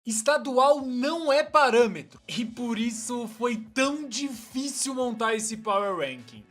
Estadual não é parâmetro e por isso foi tão difícil montar esse Power Ranking.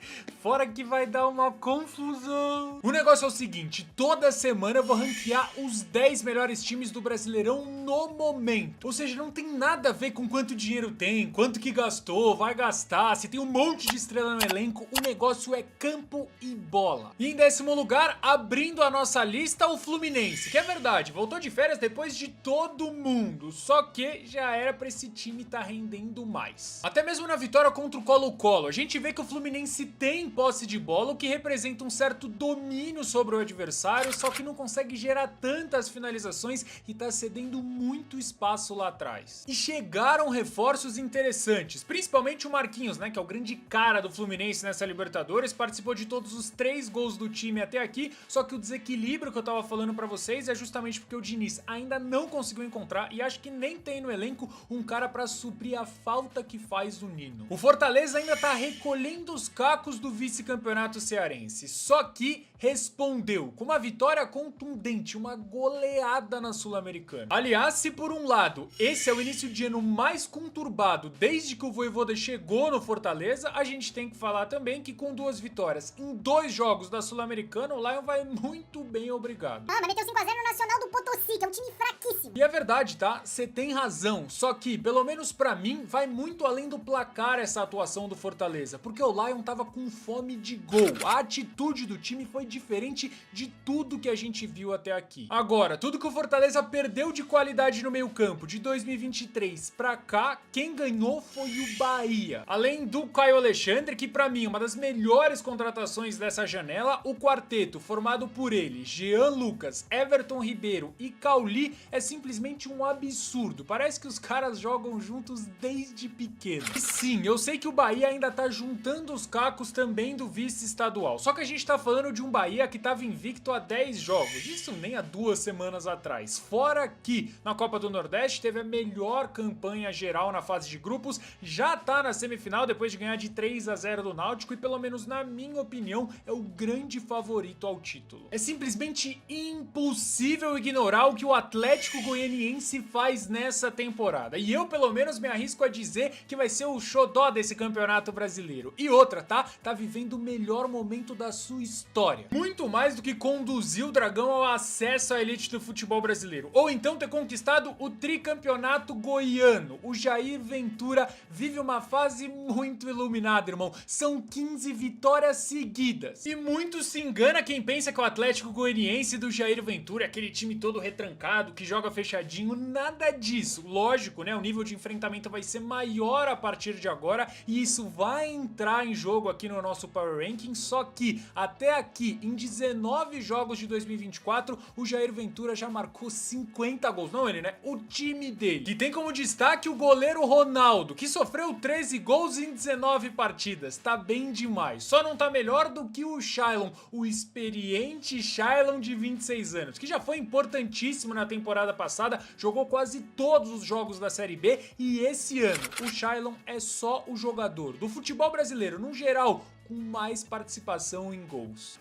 Fora que vai dar uma confusão. O negócio é o seguinte, toda semana eu vou ranquear os 10 melhores times do Brasileirão no momento. Ou seja, não tem nada a ver com quanto dinheiro tem, quanto que gastou, vai gastar, se tem um monte de estrela no elenco, o negócio é campo e bola. E em 10º lugar, abrindo a nossa lista, o Fluminense, que é verdade, voltou de férias depois de todo mundo. Só que já era pra esse time tá rendendo mais. Até mesmo na vitória contra o Colo-Colo, a gente vê que o Fluminense tem posse de bola, o que representa um certo domínio sobre o adversário, só que não consegue gerar tantas finalizações e tá cedendo muito espaço lá atrás. E chegaram reforços interessantes, principalmente o Marquinhos, né, que é o grande cara do Fluminense nessa Libertadores, participou de todos os 3 gols do time até aqui, só que o desequilíbrio que eu tava falando pra vocês é justamente porque o Diniz ainda não conseguiu encontrar e acho que nem tem no elenco um cara pra suprir a falta que faz o Nino. O Fortaleza ainda tá recolhendo os cacos do vice-campeonato cearense, só que respondeu com uma vitória contundente, uma goleada na Sul-Americana. Aliás, se por um lado esse é o início de ano mais conturbado desde que o Vojvoda chegou no Fortaleza, a gente tem que falar também que com 2 vitórias em 2 jogos da Sul-Americana, o Lion vai muito bem, obrigado. Ah, mas meteu 5 a 0 no Nacional do Potosí, que é um time fraquíssimo. E é verdade, tá? Você tem razão, só que, pelo menos pra mim, vai muito além do placar essa atuação do Fortaleza, porque o Lion tava com fome de gol, a atitude do time foi diferente de tudo que a gente viu até aqui. Agora, tudo que o Fortaleza perdeu de qualidade no meio campo de 2023 pra cá, quem ganhou foi o Bahia. Além do Caio Alexandre, que pra mim é uma das melhores contratações dessa janela, o quarteto formado por ele, Jean Lucas, Everton Ribeiro e Cauli é simplesmente um absurdo. Parece que os caras jogam juntos desde pequeno. E sim, eu sei que o Bahia ainda tá juntando os cacos também do vice-estadual. Só que a gente tá falando de um Bahia que tava invicto há 10 jogos. Isso nem há 2 semanas atrás. Fora que na Copa do Nordeste teve a melhor campanha geral na fase de grupos. Já tá na semifinal depois de ganhar de 3 a 0 do Náutico e pelo menos na minha opinião é o grande favorito ao título. É simplesmente impossível ignorar o que o Atlético Goianiense faz nessa temporada. E eu pelo menos me arrisco a dizer que vai ser o xodó desse campeonato brasileiro. E outra, tá? Tá vivendo o melhor momento da sua história. Muito mais do que conduzir o Dragão ao acesso à elite do futebol brasileiro. Ou então ter conquistado o tricampeonato goiano. O Jair Ventura vive uma fase muito iluminada, irmão. São 15 vitórias seguidas. E muito se engana quem pensa que o Atlético Goianiense do Jair Ventura é aquele time todo retrancado, que joga fechadinho. Nada disso. Lógico, né? O nível de enfrentamento vai ser maior a partir de agora e isso vai entrar em jogo aqui no nosso Power Ranking, só que até aqui, em 19 jogos de 2024, o Jair Ventura já marcou 50 gols. Não ele, né? O time dele. Que tem como destaque o goleiro Ronaldo, que sofreu 13 gols em 19 partidas. Tá bem demais. Só não tá melhor do que o Shailon, o experiente Shailon de 26 anos, que já foi importantíssimo na temporada passada, jogou quase todos os jogos da Série B e esse ano o Shailon é só o jogador do futebol brasileiro, no geral, com mais participação em gols.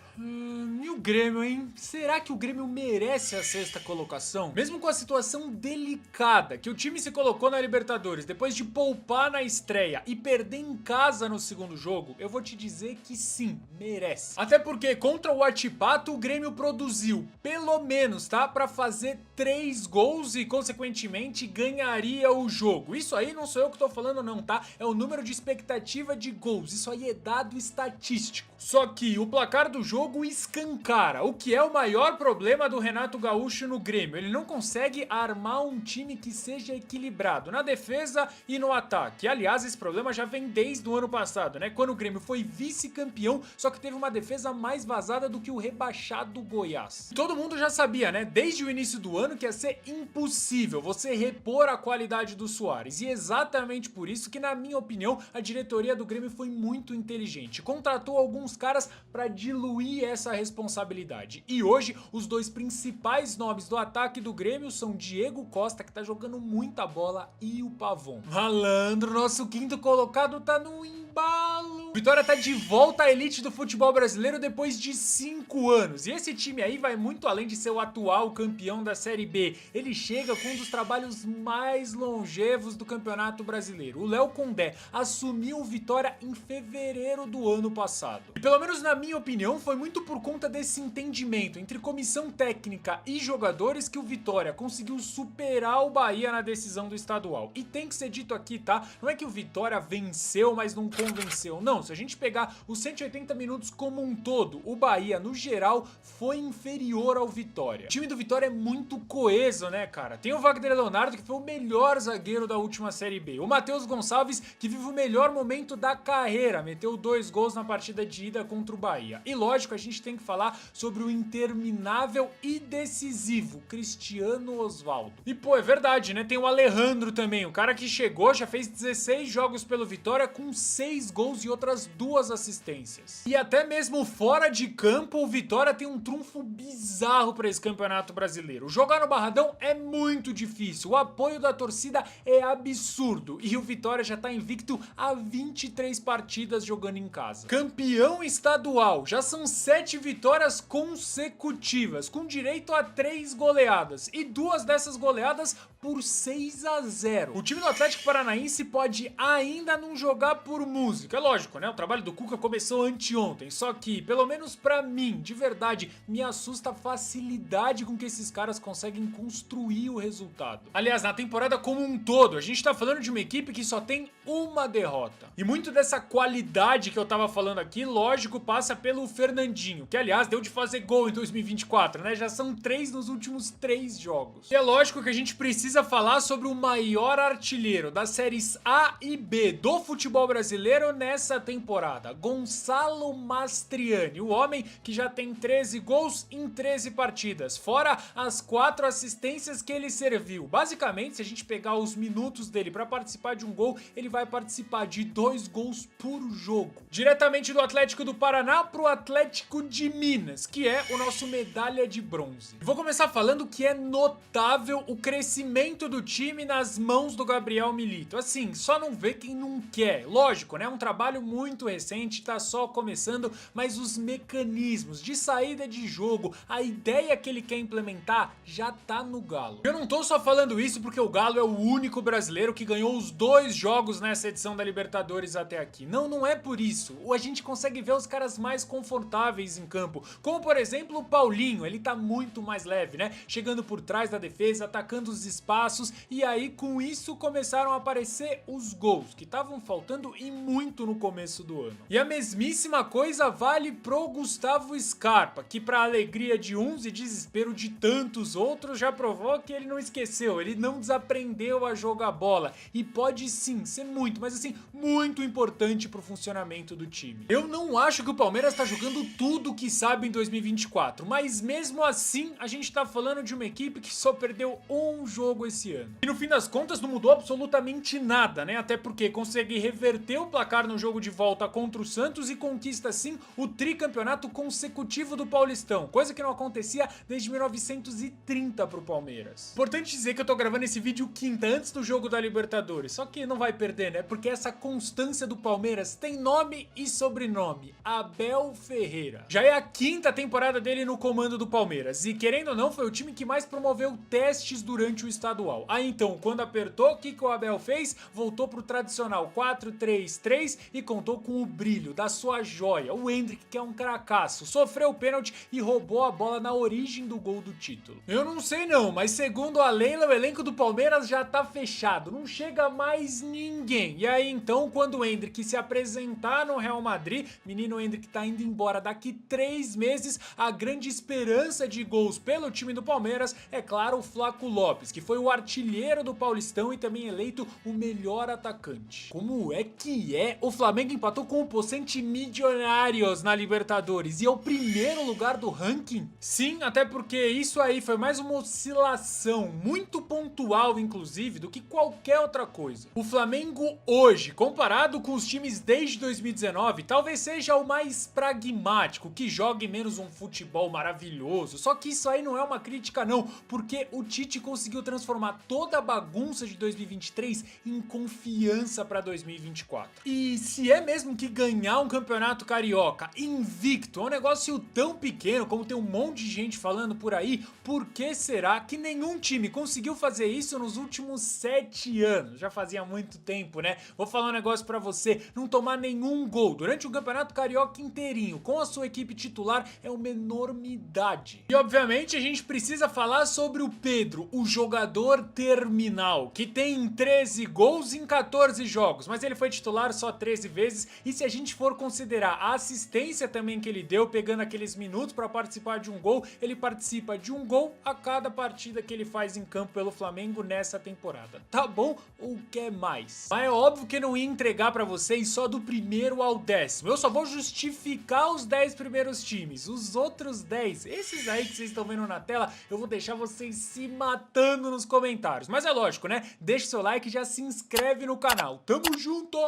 E o Grêmio, hein? Será que o Grêmio merece a 6ª colocação? Mesmo com a situação delicada que o time se colocou na Libertadores depois de poupar na estreia e perder em casa no 2º jogo, eu vou te dizer que sim, merece. Até porque contra o Huachipato o Grêmio produziu, pelo menos, tá? Pra fazer 3 gols e consequentemente ganharia o jogo. Isso aí não sou eu que tô falando não, tá? É o número de expectativa de gols. Isso aí é dado estatístico. Só que o placar do jogo escancara o que é o maior problema do Renato Gaúcho no Grêmio. Ele não consegue armar um time que seja equilibrado na defesa e no ataque. Aliás, esse problema já vem desde o ano passado, né? Quando o Grêmio foi vice-campeão, só que teve uma defesa mais vazada do que o rebaixado Goiás. Todo mundo já sabia, né? Desde o início do ano que ia ser impossível você repor a qualidade do Suárez. E exatamente por isso que, na minha opinião, a diretoria do Grêmio foi muito inteligente. Contratou alguns caras para diluir essa responsabilidade. E hoje, os 2 principais nomes do ataque do Grêmio são Diego Costa, que tá jogando muita bola, e o Pavon. Malandro, nosso 5º colocado tá no embalo. Vitória tá de volta à elite do futebol brasileiro depois de 5 anos. E esse time aí vai muito além de ser o atual campeão da Série B. Ele chega com um dos trabalhos mais longevos do Campeonato Brasileiro. O Léo Condé assumiu o Vitória em fevereiro do ano passado. E pelo menos na minha opinião, foi muito por conta desse entendimento entre comissão técnica e jogadores que o Vitória conseguiu superar o Bahia na decisão do estadual. E tem que ser dito aqui, tá? Não é que o Vitória venceu, mas não convenceu. Não, se a gente pegar os 180 minutos como um todo, o Bahia, no geral, foi inferior ao Vitória. O time do Vitória é muito coeso, né, cara? Tem o Wagner Leonardo, que foi o melhor zagueiro da última Série B. O Matheus Gonçalves, que vive o melhor momento da carreira, meteu 2 gols na partida de ida contra o Bahia. E lógico, a gente tem que falar sobre o interminável e decisivo Cristiano Osvaldo. E pô, é verdade, né? Tem o Alejandro também, o cara que chegou, já fez 16 jogos pelo Vitória com 6 gols e outras 2 assistências. E até mesmo fora de campo, o Vitória tem um trunfo bizarro para esse Campeonato Brasileiro. Jogar no Barradão é muito difícil, o apoio da torcida é absurdo e o Vitória já tá invicto há 23 partidas jogando em casa. Campeão estadual, já são 7 vitórias consecutivas, com direito a 3 goleadas e 2 dessas goleadas por 6-0. O time do Atlético Paranaense pode ainda não jogar por música, é lógico, né? O trabalho do Cuca começou anteontem, só que, pelo menos pra mim, de verdade, me assusta a facilidade com que esses caras conseguem construir o resultado. Aliás, na temporada como um todo, a gente tá falando de uma equipe que só tem uma derrota. E muito dessa qualidade que eu tava falando aqui, lógico, passa pelo Fernandinho, que aliás deu de fazer gol em 2024, né? Já são 3 nos últimos 3 jogos. E é lógico que a gente precisa falar sobre o maior artilheiro das séries A e B do futebol brasileiro nessa temporada, Gonçalo Mastriani, o homem que já tem 13 gols em 13 partidas, fora as 4 assistências que ele serviu. Basicamente, se a gente pegar os minutos dele para participar de um gol, ele vai participar de 2 gols por jogo. Diretamente do Atlético do Paraná pro Atlético de Minas, que é o nosso medalha de bronze. Vou começar falando que é notável o crescimento do time nas mãos do Gabriel Milito. Assim, só não vê quem não quer. Lógico, né? Um trabalho muito recente, tá só começando, mas os mecanismos de saída de jogo, a ideia que ele quer implementar já tá no Galo. Eu não tô só falando isso porque o Galo é o único brasileiro que ganhou os 2 jogos nessa edição da Libertadores até aqui. Não, não é por isso. A gente consegue ver os caras mais confortáveis em campo, como por exemplo o Paulinho, ele tá muito mais leve, né? Chegando por trás da defesa, atacando os espaços, e aí com isso começaram a aparecer os gols, que estavam faltando e muito no começo do ano. E a mesmíssima coisa vale pro Gustavo Scarpa, que pra alegria de uns e desespero de tantos outros, já provou que ele não esqueceu, ele não desaprendeu a jogar bola, e pode sim ser muito, mas assim, muito importante pro funcionamento do time. Eu não acho que o Palmeiras tá jogando tudo que sabe em 2024, mas mesmo assim a gente tá falando de uma equipe que só perdeu um jogo esse ano. E no fim das contas não mudou absolutamente nada, né? Até porque consegue reverter o placar no jogo de volta contra o Santos e conquista assim o tricampeonato consecutivo do Paulistão, coisa que não acontecia desde 1930 pro Palmeiras. Importante dizer que eu tô gravando esse vídeo quinta antes do jogo da Libertadores, só que não vai perder, né? Porque essa constância do Palmeiras tem nome e sobrenome: Abel Ferreira. Já é a 5ª temporada dele no comando do Palmeiras e, querendo ou não, foi o time que mais promoveu testes durante o estadual. Aí então, quando apertou, o que o Abel fez? Voltou pro tradicional 4-3-3 e contou com o brilho da sua joia, o Endrick, que é um cracaço, sofreu o pênalti e roubou a bola na origem do gol do título. Eu não sei não, mas segundo a Leila, o elenco do Palmeiras já tá fechado, não chega mais ninguém. E aí então, quando o Endrick se apresentar no Real Madrid, menino Endrick tá indo embora daqui 3 meses, a grande esperança de gols pelo time do Palmeiras é, claro, o Flaco Lopes, que foi o artilheiro do Paulistão e também eleito o melhor atacante. Como é que é? O Flamengo empatou com o Possente Milionários na Libertadores e é o primeiro lugar do ranking? Sim, até porque isso aí foi mais uma oscilação muito pontual, inclusive, do que qualquer outra coisa. O Flamengo hoje, comparado com os times desde 2019, talvez seja o mais pragmático, que jogue menos um futebol maravilhoso. Só que isso aí não é uma crítica não, porque o Tite conseguiu transformar toda a bagunça de 2023 em confiança para 2024. E se é mesmo que ganhar um campeonato carioca invicto é um negócio tão pequeno, como tem um monte de gente falando por aí, por que será que nenhum time conseguiu fazer isso nos últimos 7 anos? Já fazia muito tempo, né? Vou falar um negócio pra você, não tomar nenhum gol durante um campeonato carioca inteirinho com a sua equipe titular é uma enormidade. E obviamente a gente precisa falar sobre o Pedro, o jogador terminal, que tem 13 gols em 14 jogos, mas ele foi titular só 13 vezes, e se a gente for considerar a assistência também que ele deu, pegando aqueles minutos para participar de um gol, ele participa de um gol a cada partida que ele faz em campo pelo Flamengo nessa temporada. Tá bom? Ou quer mais? Mas é óbvio que eu não ia entregar para vocês só do primeiro ao 10º, eu só vou justificar os 10 primeiros times, os outros 10, esses aí que vocês estão vendo na tela, eu vou deixar vocês se matando nos comentários, mas é lógico, né? Deixa o seu like e já se inscreve no canal, tamo junto!